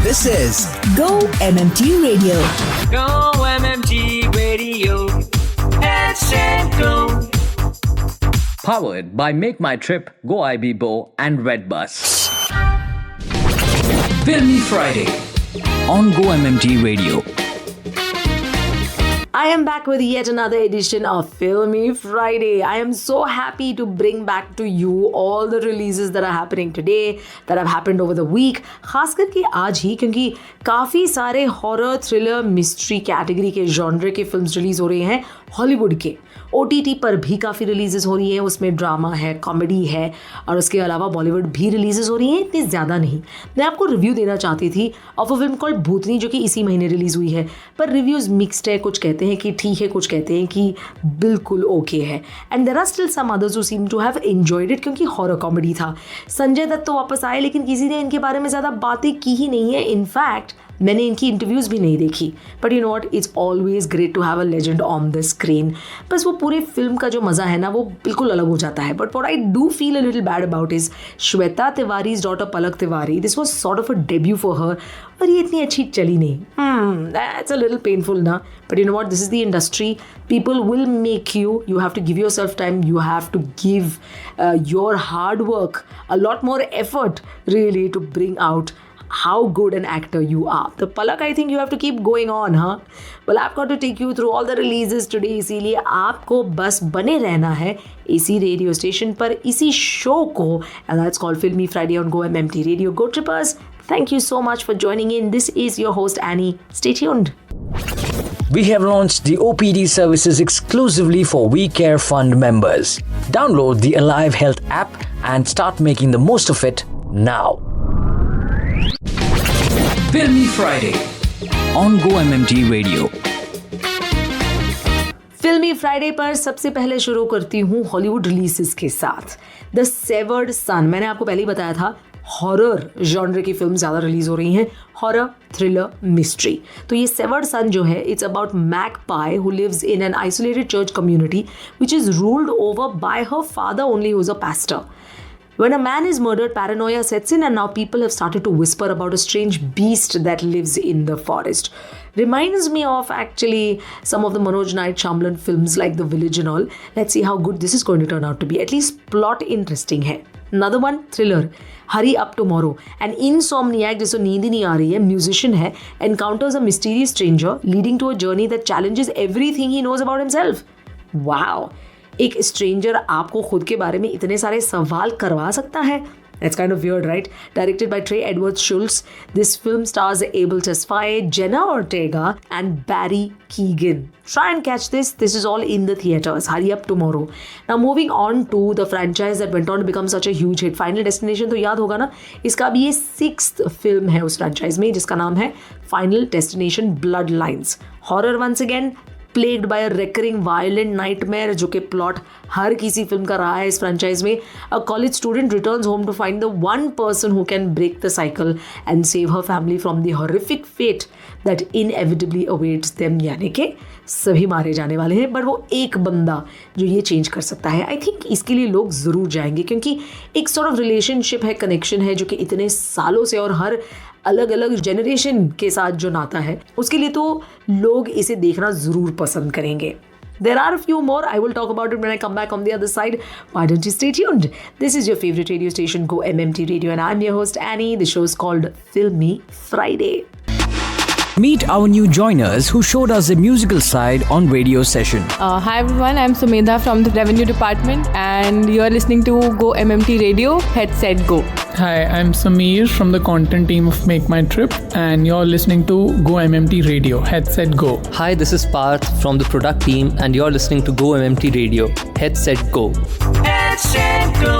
This is Go MMT Radio. Go MMT Radio. Headset Go. Powered by Make My Trip, Go IBBO and Redbus. Filmy Friday on Go MMT Radio. I am back with yet another edition of Filmy Friday. I am so happy to bring back to you all the releases that are happening today, that have happened over the week. खास करके आज ही, क्योंकि काफ़ी सारे horror, thriller, mystery category के genre के films release हो रहे हैं हॉलीवुड के. OTT पर भी काफ़ी रिलीजेस हो रही हैं. उसमें ड्रामा है, कॉमेडी है और उसके अलावा बॉलीवुड भी रिलीजेस हो रही हैं. इतनी ज़्यादा नहीं. मैं आपको रिव्यू देना चाहती थी ऑफ अ फिल्म कॉल्ड भूतनी, जो कि इसी महीने रिलीज़ हुई है. पर रिव्यूज़ मिक्स्ड है. कुछ कहते हैं कि ठीक है, कुछ कहते हैं कि बिल्कुल ओके है. And there are still some others who seem to have enjoyed it, क्योंकि हॉरर कॉमेडी था. संजय दत्त तो वापस आए, लेकिन किसी ने इनके बारे में ज़्यादा बातें की ही नहीं है. इनफैक्ट मैंने इनकी इंटरव्यूज़ भी नहीं देखी. But you know what, it's always great to have a legend on the screen. बस वो पूरे फिल्म का जो मज़ा है ना, वो बिल्कुल अलग हो जाता है. But what I do feel a little bad about is Shweta Tiwari's daughter Palak Tiwari. This was sort of a debut for her, और ये इतनी अच्छी चली नहीं. दैट्स अ लिटिल पेनफुल ना. But you know what, this is the industry. People will make you have to give yourself time. You have to give your hard work a lot more effort really to bring out how good an actor you are. So Palak, I think you have to keep going on, huh? Well, I've got to take you through all the releases today. इसीलिए आपको बस बने रहना है इसी radio station पर, इसी show को, and that's called Filmy Friday on Go MMT Radio. Go Trippers, thank you so much for joining in. This is your host Annie. Stay tuned. We have launched the OPD services exclusively for We Care Fund members. Download the Alive Health app and start making the most of it now. Filmy Friday on Go MMT Radio. फिल्मी Friday पर सबसे पहले शुरू करती हूँ Hollywood releases के साथ. The severed sun. मैंने आपको पहले ही बताया था हॉरर जॉनर की फिल्म ज़्यादा रिलीज़ हो रही हैं. Horror, thriller, mystery. तो ये सेवर्ड सन जो है, it's about Magpie who lives in an isolated church community which is ruled over by her father only, who is a pastor. When a man is murdered, paranoia sets in, and now people have started to whisper about a strange beast that lives in the forest. Reminds me of actually some of the Manoj Night Shyamalan films like The Village and all. Let's see how good this is going to turn out to be. At least plot interesting है. Another one, thriller. Hurry Up Tomorrow. An insomniac जिसको नींद ही नहीं आ रही है, musician है, encounters a mysterious stranger leading to a journey that challenges everything he knows about himself. Wow. एक stranger आपको खुद के बारे में इतने सारे सवाल करवा सकता है. That's kind of weird, right? Directed by Trey Edwards Schultz, this film stars Abel Tesfaye, Jenna Ortega, and Barry Keoghan. Try and catch this. This is all in the theaters. Hurry Up Tomorrow. Now moving on to the franchise that went on to become such a huge hit, Final Destination. तो याद होगा ना, इसका भी ये 6th film है उस franchise में, जिसका नाम है Final Destination Bloodlines. Horror once again, plagued by a recurring violent nightmare, जो कि प्लॉट हर किसी फिल्म का रहा है इस फ्रेंचाइज में. A college student returns home to find the one person who can break the cycle and save her family from the horrific fate that inevitably awaits them. यानी कि सभी मारे जाने वाले हैं, बट वो एक बंदा जो ये चेंज कर सकता है. आई थिंक इसके लिए लोग ज़रूर जाएंगे, क्योंकि एक सॉर्ट ऑफ रिलेशनशिप है, कनेक्शन है, जो कि इतने सालों से और हर अलग अलग जनरेशन के साथ जो नाता है, उसके लिए तो लोग इसे देखना ज़रूर पसंद करेंगे. There are a few more. I will talk about it when I come back on the other side. Why don't you stay tuned? This is your favorite radio station, Go MMT Radio, and I'm your host, Annie. The show is called Filmy Friday. Meet our new joiners who showed us the musical side on radio session. Hi everyone, I'm Sumedha from the Revenue Department and you're listening to Go MMT Radio, Headset Go. Hi, I'm Sameer from the content team of Make My Trip and you're listening to Go MMT Radio, Headset Go. Hi, this is Parth from the product team and you're listening to Go MMT Radio, Headset Go. Headset Go.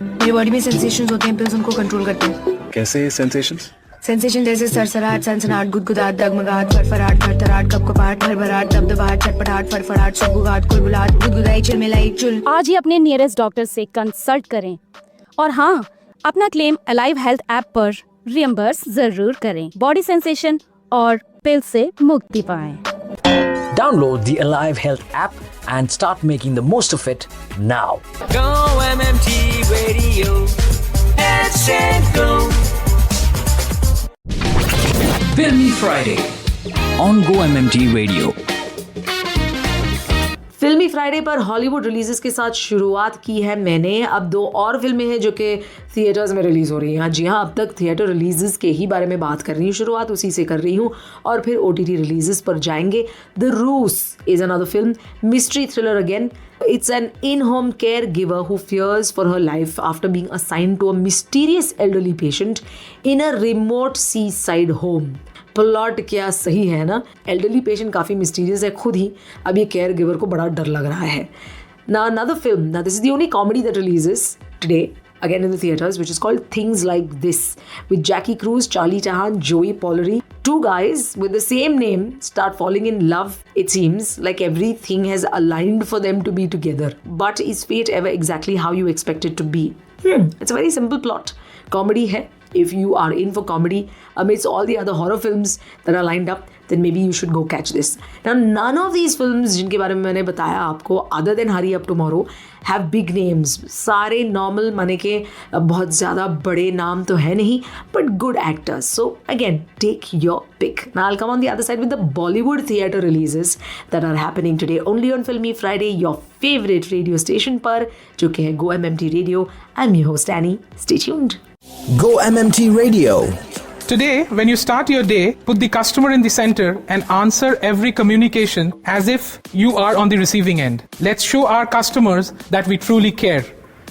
मेरी body में sensations होते हैं, pills उनको control करते हैं. कैसे sensations? Sensation जैसे सरसराहट, सनसनाहट, गुदगुदाहट, डगमगाहट, फरफराहट, थरथराहट, कपकपाहट, भरभराहट, दबदबाहट, चटपटाहट, फड़फड़ाहट, सुगबुगाहट, कुलबुलाहट, गुदगुदाई, चिलमिलाई, चुल. आज ही अपने नियरेस्ट डॉक्टर से कंसल्ट करें और हाँ, अपना क्लेम अलाइव हेल्थ ऐप पर रियम्बर्स जरूर करें. बॉडी सेंसेशन और पिल से मुक्ति पाएं. Download the Alive Health app and start making the most of it now. Go MMT Radio. Headset Go. Filmy Friday on Go MMT Radio. फिल्मी Friday पर Hollywood releases के साथ शुरुआत की है मैंने। अब 2 और फिल्में हैं जो कि थिएटर्स में रिलीज़ हो रही हैं। जी हाँ, अब तक थिएटर रिलीजेस के ही बारे में बात कर रही हूँ, शुरुआत उसी से कर रही हूँ और फिर OTT रिलीजेस पर जाएंगे। द रूस is another film, mystery thriller again. It's an in-home caregiver who fears for her life after being assigned to a mysterious elderly patient in a remote seaside home. Plot क्या सही है ना। Elderly patient काफ़ी mysterious है खुद ही, अब ये care giver को बड़ा डर लग रहा है ना। Another film, now this is the only comedy that releases today again in the theaters, which is called Things Like This, with Jackie Cruz, Charlie Tahan, Joey Pollery. 2 guys with the same name start falling in love. It seems like everything has aligned for them to be together. But is fate ever exactly how you expect it to be? It's a very simple plot. Comedy है. If you are in for comedy amidst all the other horror films that are lined up, then maybe you should go catch this. Now, none of these films जिनके बारे में मैंने बताया आपको, other than Hurry Up Tomorrow, have big names. सारे normal माने के बहुत ज़्यादा बड़े नाम तो है नहीं, but good actors. So again, take your pick. Now I'll come on the other side with the Bollywood theatre releases that are happening today only on Filmy Friday, your favorite radio station पर, जो कि है Go MMT Radio. I'm your host Annie. Stay tuned. Go MMT Radio. Today, when you start your day, put the customer in the center and answer every communication as if you are on the receiving end. Let's show our customers that we truly care.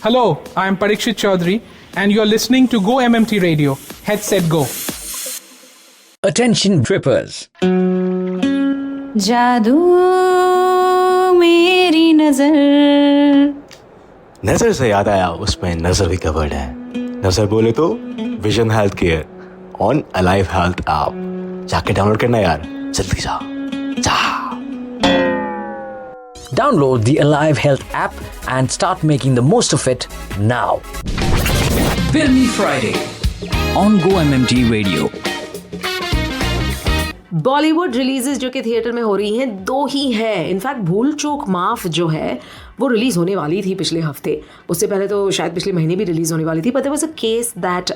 Hello, I am Parikshit Chaudhary and you are listening to Go MMT Radio. Headset go. Attention trippers. जादू मेरी नजर से याद आया, उसमें नजर भी covered है। नजर बोले तो vision health care on alive health app. जाके डाउनलोड करना यार, जल्दी जा। Download the Alive Health app and start making the most of it now. Filmy Friday on Go MMT Radio. Bollywood releases जो कि थिएटर में हो रही हैं 2 ही है। इनफैक्ट भूल चूक माफ जो है वो रिलीज़ होने वाली थी पिछले हफ्ते, उससे पहले तो शायद पिछले महीने भी रिलीज़ होने वाली थी। But there was a case that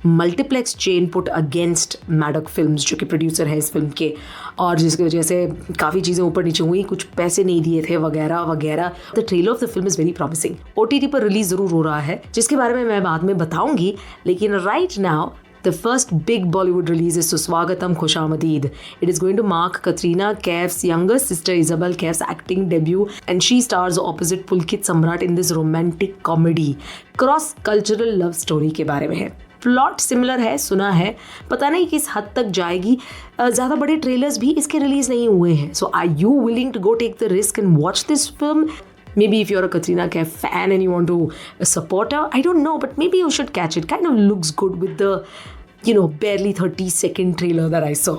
multiplex chain put against Maddock films, जो कि प्रोड्यूसर है इस फिल्म के, और जिसकी वजह से काफ़ी चीज़ें ऊपर नीचे हुई, कुछ पैसे नहीं दिए थे वगैरह वगैरह। The trailer of the film is very promising. OTT पर रिलीज़ ज़रूर हो रहा है, जिसके बारे में मैं बाद में बताऊँगी, लेकिन right now the first big Bollywood release is Suswagatam Khushamadid. It is going to mark Katrina Kaif's younger sister Isabel Kaif's acting debut, and she stars opposite Pulkit Samrat in this romantic comedy. Cross-cultural love story के बारे में है। Plot similar है, सुना है, पता नहीं किस हद तक जाएगी। ज़्यादा बड़े ट्रेलर्स भी इसके रिलीज़ नहीं हुए हैं। So are you willing to go take the risk and watch this film? Maybe if you're a Katrina Kaif fan and you want to support her, I don't know, but maybe you should catch it. Kind of looks good with the, barely 30-second trailer that I saw.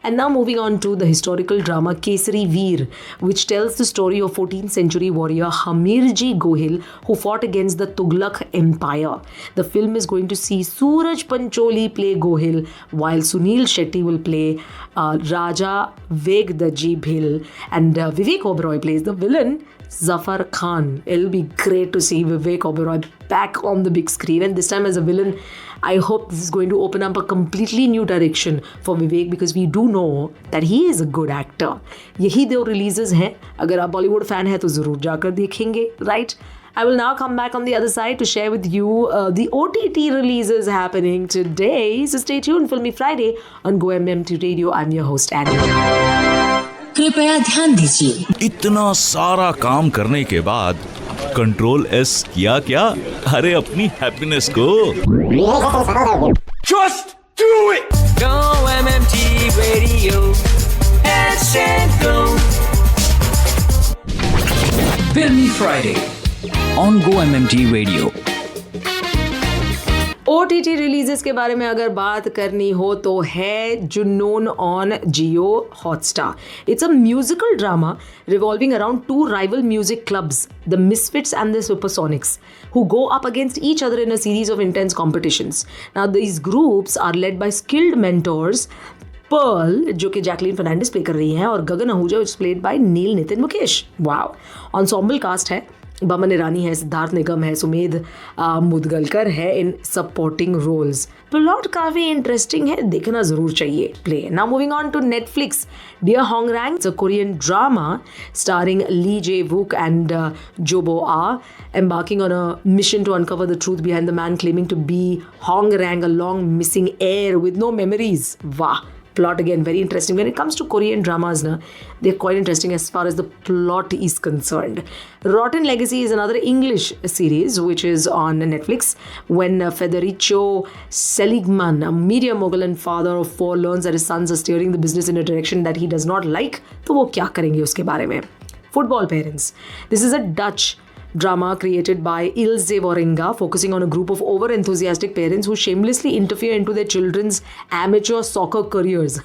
And now moving on to the historical drama Kesari Veer, which tells the story of 14th century warrior Hamirji Gohil, who fought against the Tughlaq Empire. The film is going to see Suraj Pancholi play Gohil, while Sunil Shetty will play Raja Vegdaji Bhil, and Vivek Oberoi plays the villain Zafar Khan. It'll be great to see Vivek Oberoi back on the big screen, and this time as a villain. I hope this is going to open up a completely new direction for Vivek, because we do know that he is a good actor. यही 2 releases हैं, अगर आप Bollywood fan हैं तो ज़रूर जाकर देखेंगे, right? I will now come back on the other side to share with you the OTT releases happening today. So stay tuned, Filmy Friday on Go MMT Radio. I'm your host, Annie. कृपया ध्यान दीजिए। इतना सारा काम करने के बाद control S किया क्या? अरे अपनी हैप्पीनेस को Just do it! Go MMT Radio. Headset go. Filmy Friday on Go MMT Radio. OTT releases के बारे में अगर बात करनी हो तो है जुनून on Jio Hotstar. It's a musical drama revolving around 2 rival music clubs, the Misfits and the Supersonics, who go up against each other in a series of intense competitions. Now these groups are led by skilled mentors, Pearl जो कि Jacqueline Fernandez play कर रही हैं, और Gagan Ahuja which played by Neil Nitin Mukesh. Wow. Ensemble cast है बमन ईरानी है, सिद्धार्थ निगम है, सुमेध मुदगलकर है इन सपोर्टिंग रोल्स। प्लॉट काफी इंटरेस्टिंग है, देखना जरूर चाहिए। Play now moving on to Netflix, dear Hongrang, it's a Korean drama starring Lee Jae Wook and Jo Bo Ah, embarking on a mission to uncover the truth behind the man claiming to be Hongrang, a long missing heir with no memories. Wow. Plot again very interesting. When it comes to Korean dramas, they're quite interesting as far as the plot is concerned. Rotten Legacy is another English series which is on Netflix. When Federico Seligman, a media mogul and father of 4, learns that his sons are steering the business in a direction that he does not like, तो वो क्या करेंगे उसके बारे में? Football Parents. This is a Dutch drama created by Ilse Waringa, focusing on a group of over-enthusiastic parents who shamelessly interfere into their children's amateur soccer careers.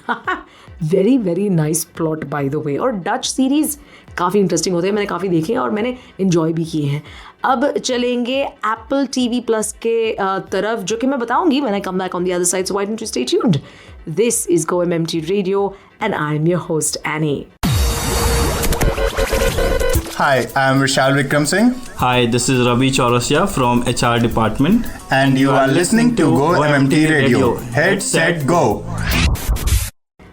Very, very nice plot by the way. और Dutch series काफ़ी interesting होते हैं, मैंने काफ़ी देखे हैं और मैंने इन्जॉय भी किए हैं। अब चलेंगे Apple TV Plus के तरफ, जो कि मैं बताऊंगी when I come back on the other side, so why don't you stay tuned? This is Go MMT Radio and I'm your host Annie. Hi, I am Vishal Vikram Singh. Hi, this is Ravi Chaurasia from HR department. And you are listening to Go MMT Radio. Head, set, go.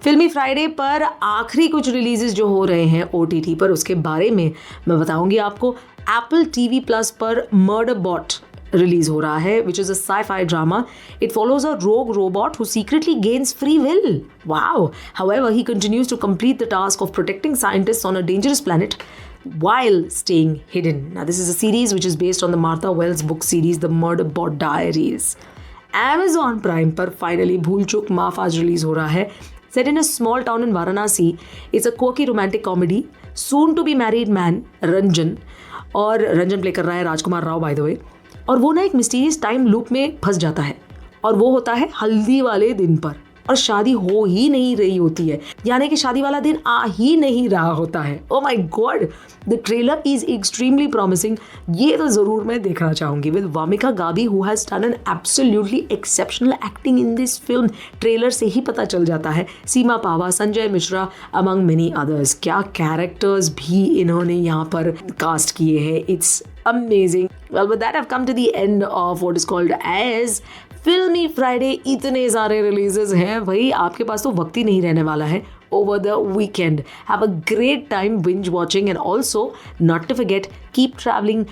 फिल्मी Friday पर आखिरी कुछ releases जो हो रहे हैं OTT पर, उसके बारे में मैं बताऊंगी आपको। Apple TV Plus पर Murderbot रिलीज हो रहा है, which is a sci-fi drama. It follows a rogue robot who secretly gains free will. Wow. However, he continues to complete the task of protecting scientists on a dangerous planet while staying hidden. Now, this is a series which is based on the Martha Wells book series, The Murderbot Diaries. Amazon Prime पर finally भूल चूक माफ आज release हो रहा है. Set in a small town in Varanasi, it's a quirky romantic comedy. Soon to be married man Ranjan, और Ranjan play कर रहा है राजकुमार राव बाय द वे, और वो ना एक मिस्टीरियस टाइम लूप में फंस जाता है, और वो होता है हल्दी वाले दिन पर, और शादी हो ही नहीं रही होती है, यानी कि शादी वाला दिन आ ही नहीं रहा होता है। Oh my God, the trailer is extremely promising, ये तो ज़रूर मैं देखना चाहूँगी। With Wamiqa Gabbi who has done an absolutely exceptional acting in this film, trailer से ही पता चल जाता है। Seema Pahwa, Sanjay Mishra among many others, क्या कैरेक्टर्स भी इन्होंने यहाँ पर कास्ट किए हैं, it's amazing. Well, with that, I've come to the end of what is called as फिल्मी फ्राइडे। इतने सारे रिलीजेस हैं भाई, आपके पास तो वक्त ही नहीं रहने वाला है over the weekend. Have a great time binge watching, and also not to forget, keep traveling,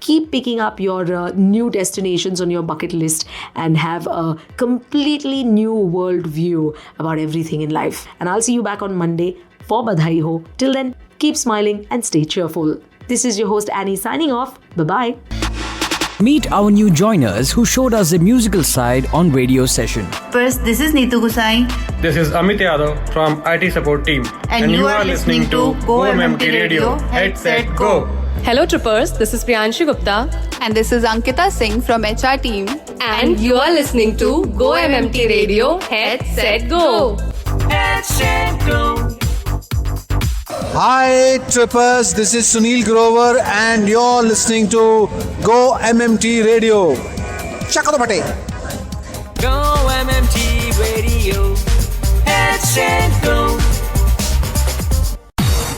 keep picking up your new destinations on your bucket list, and have a completely new world view about everything in life. And I'll see you back on Monday for Badhai Ho. Till then, keep smiling and stay cheerful. This is your host Annie signing off. Bye-bye. Meet our new joiners who showed us the musical side on radio session. First, this is Neetu Gusai. This is Amit Yadav from IT support team. And you are listening to Go MMT Radio. Head, set, go. Hello trippers, this is Priyanshu Gupta. And this is Ankita Singh from HR team. And you are listening to Go MMT Radio. Head, set, go. Head, set, go. Hi trippers, this is Sunil Grover and you're listening to Go MMT Radio. Chakka pate. Go MMT Radio. Head, set, go.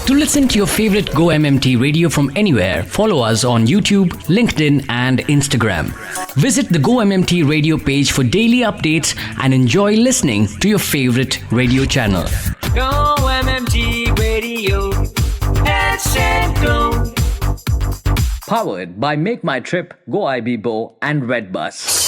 To listen to your favorite Go MMT Radio from anywhere, follow us on YouTube, LinkedIn and Instagram. Visit the Go MMT Radio page for daily updates and enjoy listening to your favorite radio channel. Go MMT Radio. Head, set, go. Powered by Make My Trip, Go IBBO and Redbus.